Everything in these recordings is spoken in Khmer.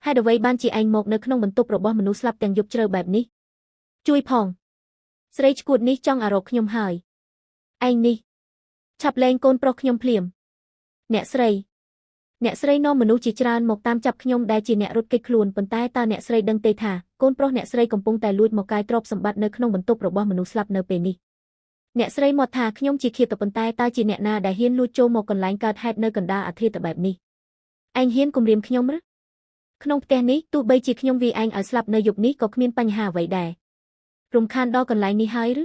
hai đầu vây ban chỉ anh một nơi không bận tục rồi bỏ mình slap tiền dục chơiแบบนี้chui phong sấy chuột ní trong à rọc nhom hài anh ní chập lên côn pro nhom phèm nẹt sấy no mình chỉ tràn một tam chập nhomได้chỉ nẹtรถកិច្ចខ្លួនប៉ុន្តែតើអ្នកស្រីដឹងទេថាកូនប្រុសអ្នកស្រីកំពុងតែលួចមកកាយទ្រព្យសម្បត្តិនៅក្នុងបន្ទប់របស់មនុស្សស្លាប់នៅពេលនេះអ្នកស្រីមកថាខ្ញុំជាឃាតប៉ុន្តែតើជាអ្នកណាដែលហ៊ានលួចចូលមកកន្លែងកើតហេតុនៅកណ្ដាលអធាតបែបនេះអញហ៊ានគំរាមខ្ញុំឬក្នុងផ្ទះនេះទោះបីជាខ្ញុំវាយអញឲ្យស្លាប់នៅយប់នេះក៏គ្មានបញ្ហាអ្វីដែររំខានដល់កន្លែងនេះហើយឬ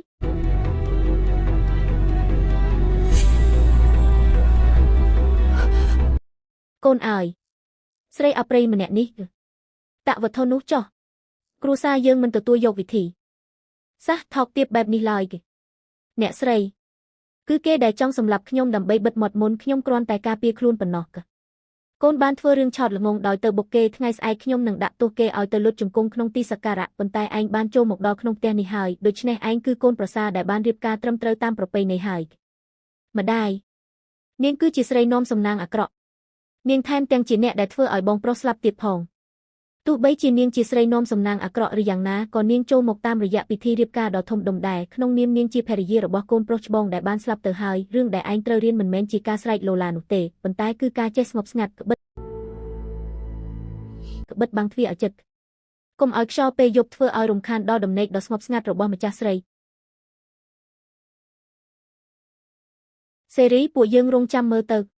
កូនអើយស្រីអប្រិយម្នាក់នេះតវត្ថុនោះចោះគ្រួសារយើងមិនទទួលយកវិធីសះថោកទាបបែបនេះឡើយគេអ្នកស្រីគឺគេដែលចង់សម្លាប់ខ្ញុំដើម្បីបិទមាត់មុនខ្ញុំគ្រាន់តែការពារខ្លួនប៉ុណ្ណោះកូនបានធ្វើរឿងឆោតល្ងងដោយទៅបុកគេថ្ងៃស្អែកខ្ញុំនឹងដាក់ទោសគេឲ្យទៅលុតជង្គង់ក្នុងទីសក្ការៈប៉ុន្តែឯងបានចូលមកដល់ក្នុងផ្ទះនេះហើយដូច្នេះឯងគឺកូនប្រសារដែលបានរៀបការត្រឹមត្រូវតាមប្រពៃណីហើយម្ដាយនាងគឺជាស្រីនាំសំណាងអាក្រក់នាងថែមទាំងជាអ្នកដែលធ្វើឲ្យបងប្រុសស្លាប់ទៀតផងទោះបីជានាងជាស្រីនាំសំណាងអាក្រក់ឬយ៉ាងណាក៏នាងចូលមកតាមរយៈពិធីរៀបការដ៏ធំដុំដែរក្នុងនាមនាងជាភរិយារបស់កូនប្រុសច្បងដែលបានស្លាប់ទៅហើយរឿងដែលឯងត្រូវរៀនមិនមែនជាការស្រែកឡូឡានោះទេប៉ុន្តែគឺការចេះស្ងប់ស្ងាត់ក្បិតបាំងទ្វារឲ្យចិត្តកុំឲ្យខ្យល់ពេលយប់ធ្វើឲ្យរំខានដល់ដំណេកដ៏ស្ងប់ស្ងាត់របស់ម្ចាស់ស្រីសេរីពួកយើងរងចាំមើលទៅ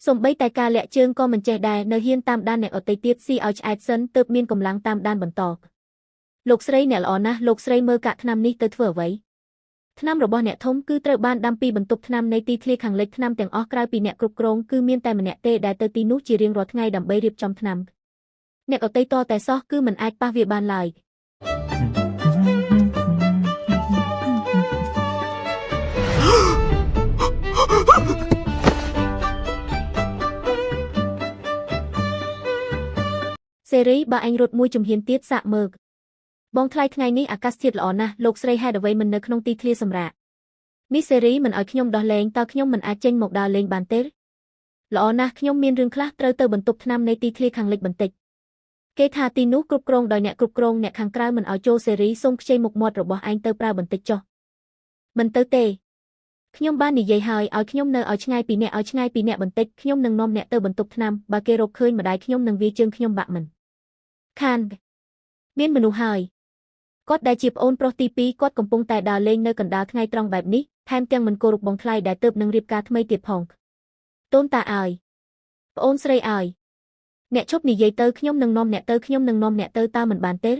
សំបីតែការលាក់ជើងក៏មិនចេះដែរនៅហ៊ានតាមដានអ្នកអតីតទៀតស៊ីឲ្យឆ្អែតសិនទើបមានកម្លាំងតាមដានបន្តលោកស្រីអ្នកល្អណាស់លោកស្រីមើលកាក់ថ្នាំនេះទៅធ្វើអ្វីថ្នាំរបស់អ្នកធំគឺត្រូវបានដាំពីបន្ទប់ថ្នាំនៃទីធ្លាខាងលិចថ្នាំទាំងអស់ក្រៅពីអ្នកគ្រប់គ្រងគឺមានតែម្នាក់ទេដែលទៅទីនោះជារៀងរាល់ថ្ងៃដើម្បីរៀបចំថ្នាំអ្នកអតីតតែសោះគឺមិនអាចប៉ះវាបានឡើយសេរីបើអញរត់មួយជំហានទៀតសាកមើលបងថ្លៃថ្ងៃនេះអាកាសធាតុល្អណាស់លោកស្រីហេតុអ្វីមិននៅក្នុងទីធ្លាសម្រាកនេះសេរីមិនឲ្យខ្ញុំដោះលែងតើខ្ញុំមិនអាចចេញមកដើរលេងបានទេល្អណាស់ខ្ញុំមានរឿងខ្លះត្រូវទៅបន្ទប់ថ្នាំនៃទីធ្លាខាងលិចបន្តិចគេថាទីនោះគ្រប់គ្រងដោយអ្នកគ្រប់គ្រងអ្នកខាងក្រៅមិនឲ្យចូលសេរីសូមខ្ចីមុខមាត់របស់ឯងទៅប្រើបន្តិចចុះមិនទៅទេខ្ញុំបាននិយាយហើយឲ្យខ្ញុំនៅឲ្យឆ្ងាយពីអ្នកបន្តិចខ្ញុំនឹងនាំអ្នកទៅបន្ទប់ថ្នាំបើគេរកឃើញម្ដាយខ្ញុំនឹងវាយជើងខ្ញុំបាក់មិនខានមានមនុស្សហើយគាត់ដែលជាប្អូនប្រុសទី2គាត់កំពុងតែដើរលេងនៅកណ្ដាលថ្ងៃត្រង់បែបនេះថែមទាំងមិនគោរពបងថ្លៃដែលទើបនឹងរៀបការថ្មីទៀតផងតូនតាអើយប្អូនស្រីអើយអ្នកឈប់និយាយទៅខ្ញុំនឹងនាំអ្នកទៅតើមិនបានទេ